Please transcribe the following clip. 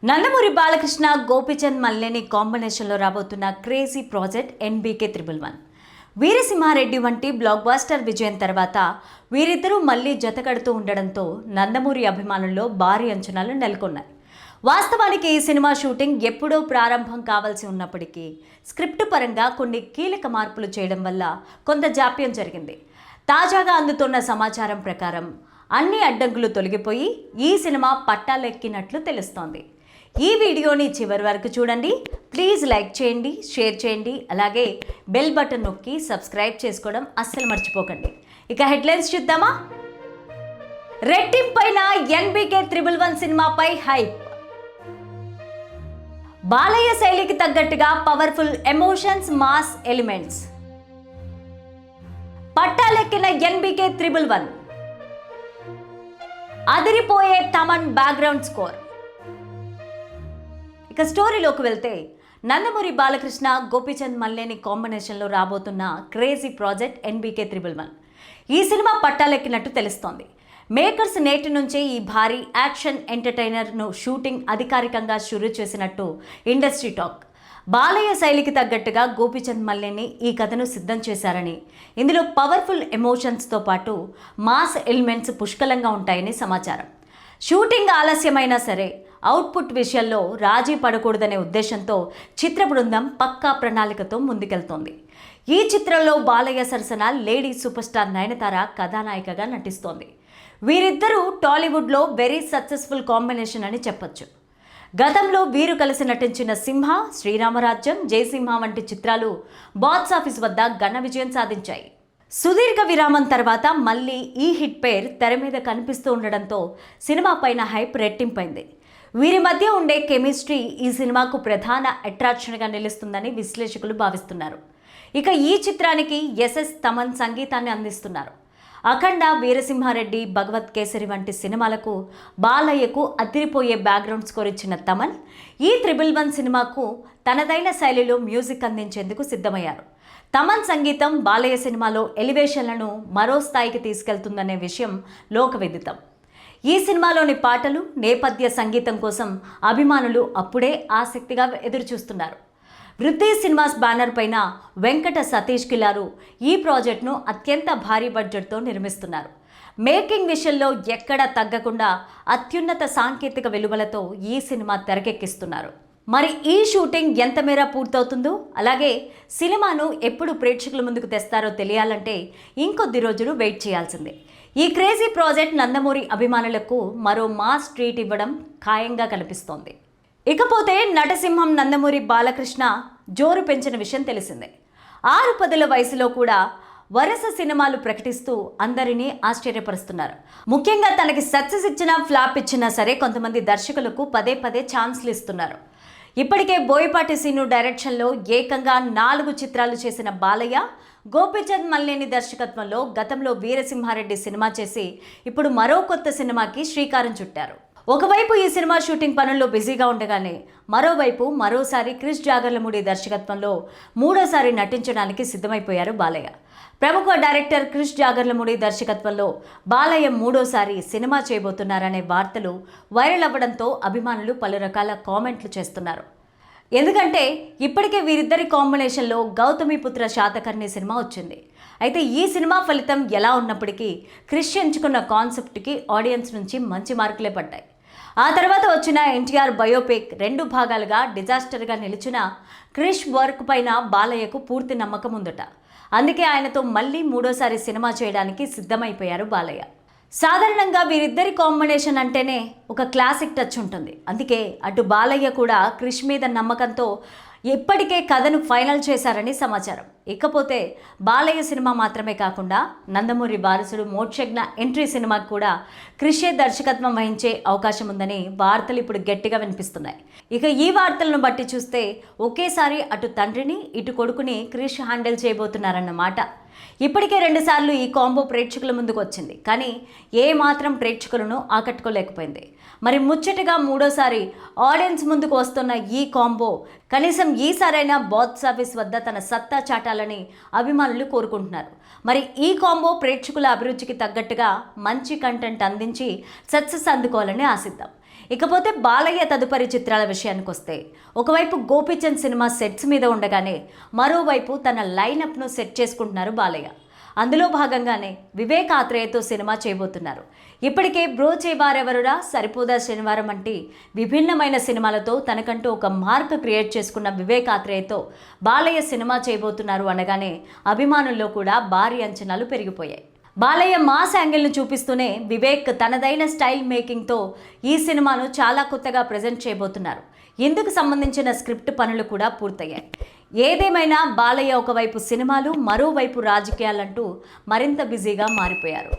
నందమూరి బాలకృష్ణ గోపీచంద్ మల్లేని కాంబినేషన్లో రాబోతున్న crazy project NBK111. Veera Simha Reddy వంటి బ్లాక్ బాస్టర్ విజయం తర్వాత వీరిద్దరూ మళ్లీ జతకడుతూ ఉండడంతో నందమూరి అభిమానుల్లో భారీ అంచనాలు నెలకొన్నాయి. వాస్తవానికి ఈ సినిమా షూటింగ్ ఎప్పుడో ప్రారంభం కావాల్సి ఉన్నప్పటికీ స్క్రిప్ట్ పరంగా కొన్ని కీలక మార్పులు చేయడం వల్ల కొంత జాప్యం జరిగింది. తాజాగా అందుతున్న సమాచారం ప్రకారం అన్ని అడ్డంకులు తొలగిపోయి ఈ సినిమా పట్టాలెక్కినట్లు తెలుస్తోంది. ఈ వీడియోని చివరి వరకు చూడండి. ప్లీజ్ లైక్ చేయండి, షేర్ చేయండి, అలాగే బెల్ బటన్ నొక్కి సబ్స్క్రైబ్ చేసుకోవడం అస్సలు మర్చిపోకండి. ఇక హెడ్లైన్స్ చూద్దామా? రెట్టింపైన NBK111 సినిమాపై హైప్. బాలయ్య శైలికి తగ్గట్టుగా పవర్ఫుల్ ఎమోషన్స్, మాస్ ఎలిమెంట్స్. పట్టాలెక్కిన NBK111. అదిరిపోయే తమన్ బ్యాక్గ్రౌండ్ స్కోర్. ఇక స్టోరీలోకి వెళ్తే నందమూరి బాలకృష్ణ గోపీచంద్ మల్లేని కాంబినేషన్లో రాబోతున్న క్రేజీ ప్రాజెక్ట్ NBK111. ఈ సినిమా పట్టాలెక్కినట్టు తెలుస్తోంది. మేకర్స్ నేటి నుంచే ఈ భారీ యాక్షన్ ఎంటర్టైనర్ను షూటింగ్ అధికారికంగా షురూ చేసినట్టు ఇండస్ట్రీ టాక్. బాలయ్య శైలికి తగ్గట్టుగా గోపీచంద్ మల్లేని ఈ కథను సిద్ధం చేశారని, ఇందులో పవర్ఫుల్ ఎమోషన్స్తో పాటు మాస్ ఎలిమెంట్స్ పుష్కలంగా ఉంటాయని సమాచారం. షూటింగ్ ఆలస్యమైనా సరే అవుట్పుట్ విషయంలో రాజీ పడకూడదనే ఉద్దేశంతో చిత్ర బృందం పక్కా ప్రణాళికతో ముందుకెళ్తోంది. ఈ చిత్రంలో బాలయ్య సరసన లేడీ సూపర్ స్టార్ నయనతార కథానాయికగా నటిస్తోంది. వీరిద్దరూ టాలీవుడ్లో వెరీ సక్సెస్ఫుల్ కాంబినేషన్ అని చెప్పొచ్చు. గతంలో వీరు కలిసి నటించిన సింహ, శ్రీరామరాజ్యం, జయసింహ వంటి చిత్రాలు బాక్సాఫీస్ వద్ద ఘన విజయం సాధించాయి. సుదీర్ఘ విరామం తర్వాత మళ్ళీ ఈ హిట్ పేర్ తెర మీద కనిపిస్తూ ఉండడంతో సినిమా పైన హైప్ రెట్టింపైంది. వీరి మధ్య ఉండే కెమిస్ట్రీ ఈ సినిమాకు ప్రధాన అట్రాక్షన్గా నిలుస్తుందని విశ్లేషకులు భావిస్తున్నారు. ఇక ఈ చిత్రానికి SS తమన్ సంగీతాన్ని అందిస్తున్నారు. అఖండ, వీరసింహారెడ్డి, భగవత్ కేసరి వంటి సినిమాలకు బాలయ్యకు అదిరిపోయే బ్యాక్గ్రౌండ్ స్కోర్ ఇచ్చిన తమన్ ఈ 111 సినిమాకు తనదైన శైలిలో మ్యూజిక్ అందించేందుకు సిద్ధమయ్యారు. తమన్ సంగీతం బాలయ్య సినిమాలో ఎలివేషన్లను మరో స్థాయికి తీసుకెళ్తుందనే విషయం లోకవిదితం. ఈ సినిమాలోని పాటలు, నేపథ్య సంగీతం కోసం అభిమానులు అప్పుడే ఆసక్తిగా ఎదురుచూస్తున్నారు. వృద్ధి సినిమాస్ బ్యానర్ పైన వెంకట సతీష్ కిలారు ఈ ప్రాజెక్ట్ను అత్యంత భారీ బడ్జెట్తో నిర్మిస్తున్నారు. మేకింగ్ విషయంలో ఎక్కడా తగ్గకుండా అత్యున్నత సాంకేతిక విలువలతో ఈ సినిమా తెరకెక్కిస్తున్నారు. మరి ఈ షూటింగ్ ఎంత మేర పూర్తవుతుందో, అలాగే సినిమాను ఎప్పుడు ప్రేక్షకుల ముందుకు తెస్తారో తెలియాలంటే ఇంకొద్ది రోజులు వెయిట్ చేయాల్సిందే. ఈ క్రేజీ ప్రాజెక్ట్ నందమూరి అభిమానులకు మరో మాస్ ట్రీట్ ఇవ్వడం ఖాయంగా కనిపిస్తోంది. ఇకపోతే నటసింహం నందమూరి బాలకృష్ణ జోరు పెంచిన విషయం తెలిసిందే. 6 వయసులో కూడా వరుస సినిమాలు ప్రకటిస్తూ అందరినీ ఆశ్చర్యపరుస్తున్నారు. ముఖ్యంగా తనకి సక్సెస్ ఇచ్చినా ఫ్లాప్ ఇచ్చినా సరే కొంతమంది దర్శకులకు పదే పదే ఛాన్స్లు ఇస్తున్నారు. ఇప్పటికే బోయపాటి సీను డైరెక్షన్లో ఏకంగా 4 చిత్రాలు చేసిన బాలయ్య గోపీచంద్ మల్లేని దర్శకత్వంలో గతంలో వీరసింహారెడ్డి సినిమా చేసి ఇప్పుడు మరో కొత్త సినిమాకి శ్రీకారం చుట్టారు. ఒకవైపు ఈ సినిమా షూటింగ్ పనుల్లో బిజీగా ఉండగానే మరోసారి క్రిష్ జాగర్లమూడి దర్శకత్వంలో మూడోసారి నటించడానికి సిద్ధమైపోయారు బాలయ్య. ప్రముఖ డైరెక్టర్ క్రిష్ జాగర్లమూడి దర్శకత్వంలో బాలయ్య మూడోసారి సినిమా చేయబోతున్నారనే వార్తలు వైరల్ అవ్వడంతో అభిమానులు పలు రకాల కామెంట్లు చేస్తున్నారు. ఎందుకంటే ఇప్పటికే వీరిద్దరి కాంబినేషన్లో గౌతమిపుత్ర శాతకర్ణి సినిమా వచ్చింది. అయితే ఈ సినిమా ఫలితం ఎలా ఉన్నప్పటికీ క్రిష్ ఎంచుకున్న కాన్సెప్ట్కి ఆడియన్స్ నుంచి మంచి మార్కులే పడ్డాయి. ఆ తర్వాత వచ్చిన NTR బయోపిక్ 2 భాగాలుగా డిజాస్టర్గా నిలిచిన క్రిష్ వర్క్ పైన బాలయ్యకు పూర్తి నమ్మకం ఉందట. అందుకే ఆయనతో మళ్ళీ మూడోసారి సినిమా చేయడానికి సిద్ధమైపోయారు బాలయ్య. సాధారణంగా వీరిద్దరి కాంబినేషన్ అంటేనే ఒక క్లాసిక్ టచ్ ఉంటుంది. అందుకే అటు బాలయ్య కూడా క్రిష్ మీద నమ్మకంతో ఇప్పటికే కథను ఫైనల్ చేశారని సమాచారం. ఇకపోతే బాలయ్య సినిమా మాత్రమే కాకుండా నందమూరి వారసుడు మోక్షజ్ఞ ఎంట్రీ సినిమాకు కూడా క్రిషే దర్శకత్వం వహించే అవకాశం ఉందని వార్తలు ఇప్పుడు గట్టిగా వినిపిస్తున్నాయి. ఇక ఈ వార్తలను బట్టి చూస్తే ఒకేసారి అటు తండ్రిని ఇటు కొడుకుని క్రిష్ హ్యాండిల్ చేయబోతున్నారన్నమాట. ఇప్పటికే 2 సార్లు ఈ కాంబో ప్రేక్షకుల ముందుకు వచ్చింది, కానీ ఏ మాత్రం ప్రేక్షకులను ఆకట్టుకోలేకపోయింది. మరి ముచ్చటగా మూడోసారి ఆడియన్స్ ముందుకు వస్తున్న ఈ కాంబో కనీసం ఈసారైనా బాక్స్ ఆఫీస్ వద్ద తన సత్తా చాటాలని అభిమానులు కోరుకుంటున్నారు. మరి ఈ కాంబో ప్రేక్షకుల అభిరుచికి తగ్గట్టుగా మంచి కంటెంట్ అందించి సక్సెస్ అందుకోవాలని ఆశిద్దాం. ఇకపోతే బాలయ్య తదుపరి చిత్రాల విషయానికి వస్తే ఒకవైపు గోపీచంద్ సినిమా సెట్స్ మీద ఉండగానే మరోవైపు తన లైనప్ను సెట్ చేసుకుంటున్నారు బాలయ్య. అందులో భాగంగానే వివేక్ ఆత్రేయతో సినిమా చేయబోతున్నారు. ఇప్పటికే బ్రో చేవారెవరురా, సరిపోదా శనివారం వంటి విభిన్నమైన సినిమాలతో తనకంటూ ఒక మార్క్ క్రియేట్ చేసుకున్న వివేక్ ఆత్రేయతో బాలయ్య సినిమా చేయబోతున్నారు అనగానే అభిమానుల్లో కూడా భారీ అంచనాలు పెరిగిపోయాయి. బాలయ్య మాస్ యాంగిల్ను చూపిస్తూనే వివేక్ తనదైన స్టైల్ మేకింగ్తో ఈ సినిమాను చాలా కొత్తగా ప్రజెంట్ చేయబోతున్నారు. ఇందుకు సంబంధించిన స్క్రిప్ట్ పనులు కూడా పూర్తయ్యాయి. ఏదేమైనా బాలయ్య ఒకవైపు సినిమాలు, మరోవైపు రాజకీయాలంటూ మరింత బిజీగా మారిపోయారు.